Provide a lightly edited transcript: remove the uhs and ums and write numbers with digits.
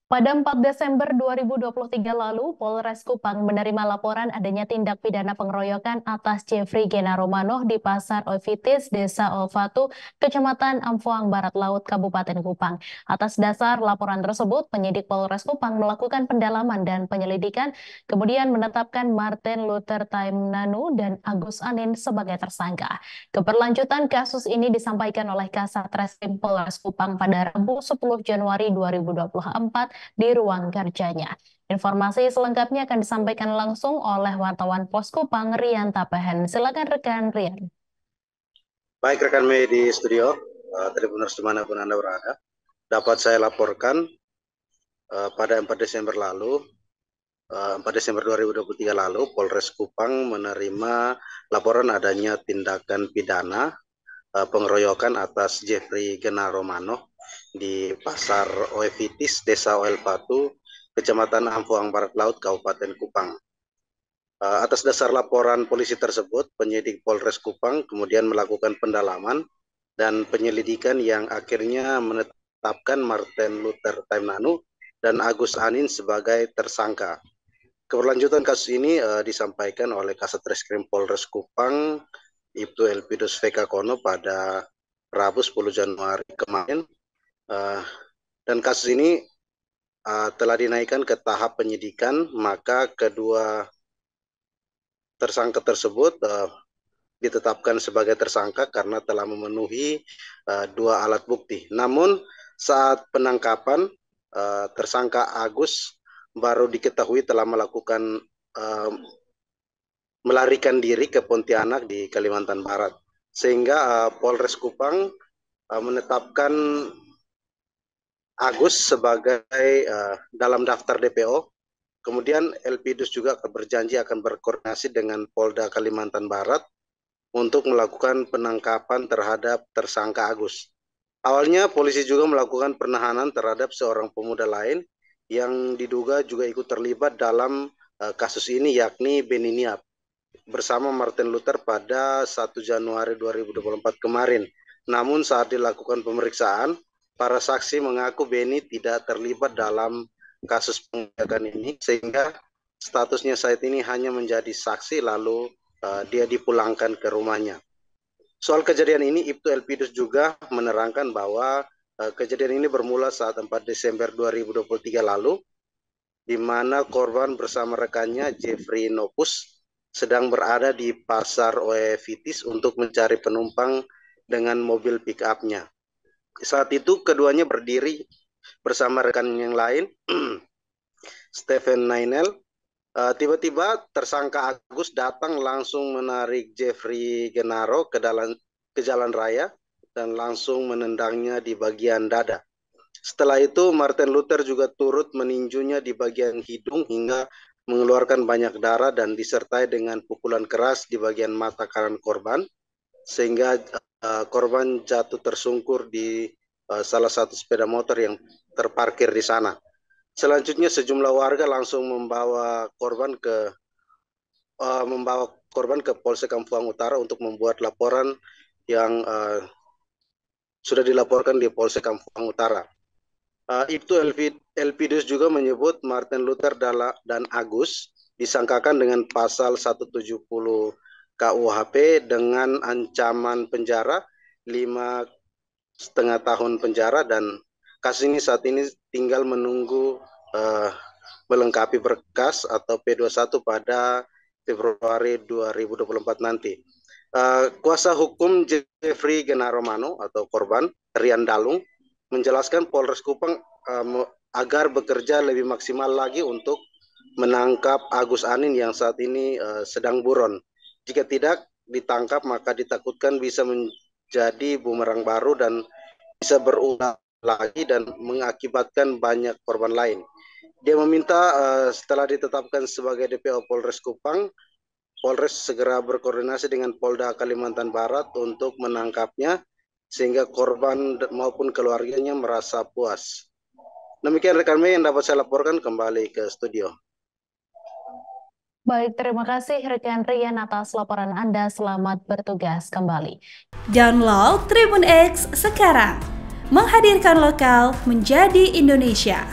Pada 4 Desember 2023 lalu, Polres Kupang menerima laporan adanya tindak pidana pengeroyokan atas Jeffrey Gena Romano di Pasar Oivitis, Desa Olfatu, Kecamatan Amfuang Barat Laut, Kabupaten Kupang. Atas dasar laporan tersebut, penyidik Polres Kupang melakukan pendalaman dan penyelidikan, kemudian menetapkan Martin Luther Taimnanu dan Agus Anin sebagai tersangka. Keberlanjutan kasus ini disampaikan oleh Kasat Reskrim Polres Kupang pada Rabu 10 Januari 2024 di ruang kerjanya. Informasi selengkapnya akan disampaikan langsung oleh wartawan Pos Kupang, Rian Tapahan. Silakan rekan Rian. Baik rekan media di studio, Tribuners dimanapun Anda berada, dapat saya laporkan pada 4 Desember lalu, 4 Desember 2023 lalu, Polres Kupang menerima laporan adanya tindakan pidana pengeroyokan atas Jeffrey Gena Romano di Pasar Oevitis, Desa Oelpatu, Kecamatan Amfuang Barat Laut, Kabupaten Kupang. Atas dasar laporan polisi tersebut, penyidik Polres Kupang kemudian melakukan pendalaman dan penyelidikan yang akhirnya menetapkan Martin Luther Taimnanu dan Agus Anin sebagai tersangka. Keberlanjutan kasus ini disampaikan oleh Kasat Reskrim Polres Kupang, Ibtu Elpidus VK Kono pada Rabu 10 Januari kemarin. Dan kasus ini telah dinaikkan ke tahap penyidikan, maka kedua tersangka tersebut ditetapkan sebagai tersangka karena telah memenuhi dua alat bukti. Namun saat penangkapan tersangka Agus baru diketahui telah melakukan melarikan diri ke Pontianak di Kalimantan Barat, sehingga Polres Kupang menetapkan Agus sebagai dalam daftar DPO. Kemudian Elpidus juga berjanji akan berkoordinasi dengan Polda Kalimantan Barat untuk melakukan penangkapan terhadap tersangka Agus. Awalnya polisi juga melakukan penahanan terhadap seorang pemuda lain yang diduga juga ikut terlibat dalam kasus ini, yakni Beni Niap bersama Martin Luther pada 1 Januari 2024 kemarin. Namun saat dilakukan pemeriksaan, para saksi mengaku Beni tidak terlibat dalam kasus pengeroyokan ini, sehingga statusnya saat ini hanya menjadi saksi, lalu dia dipulangkan ke rumahnya. Soal kejadian ini, Ibtu Elpidus juga menerangkan bahwa kejadian ini bermula saat 4 Desember 2023 lalu, di mana korban bersama rekannya Jeffrey Nopus sedang berada di Pasar Oevitis untuk mencari penumpang dengan mobil pick-up-nya. Saat itu keduanya berdiri bersama rekan yang lain, Stephen Nainel. Tiba-tiba tersangka Agus datang langsung menarik Jeffrey Genaro ke jalan raya dan langsung menendangnya di bagian dada. Setelah itu Martin Luther juga turut meninjunya di bagian hidung hingga mengeluarkan banyak darah dan disertai dengan pukulan keras di bagian mata kanan korban, sehingga korban jatuh tersungkur di salah satu sepeda motor yang terparkir di sana. Selanjutnya sejumlah warga langsung membawa korban ke Polsek Amfuang Utara untuk membuat laporan yang sudah dilaporkan di Polsek Amfuang Utara. Ibtu Elpidus juga menyebut Martin Luther dan Agus disangkakan dengan pasal 170 KUHP dengan ancaman penjara 5,5 tahun penjara, dan kasus ini saat ini tinggal menunggu melengkapi berkas atau P21 pada Februari 2024 nanti. Kuasa hukum Jeffrey Gena Romano atau korban, Rian Dalung, menjelaskan Polres Kupang agar bekerja lebih maksimal lagi untuk menangkap Agus Anin yang saat ini sedang buron. Jika tidak ditangkap, maka ditakutkan bisa menjadi bumerang baru dan bisa berulang lagi dan mengakibatkan banyak korban lain. Dia meminta setelah ditetapkan sebagai DPO Polres Kupang, Polres segera berkoordinasi dengan Polda Kalimantan Barat untuk menangkapnya, sehingga korban maupun keluarganya merasa puas. Demikian rekan media yang dapat saya laporkan, kembali ke studio. Baik, terima kasih rekan Rian atas laporan Anda. Selamat bertugas kembali. Download Tribun X sekarang, menghadirkan lokal menjadi Indonesia.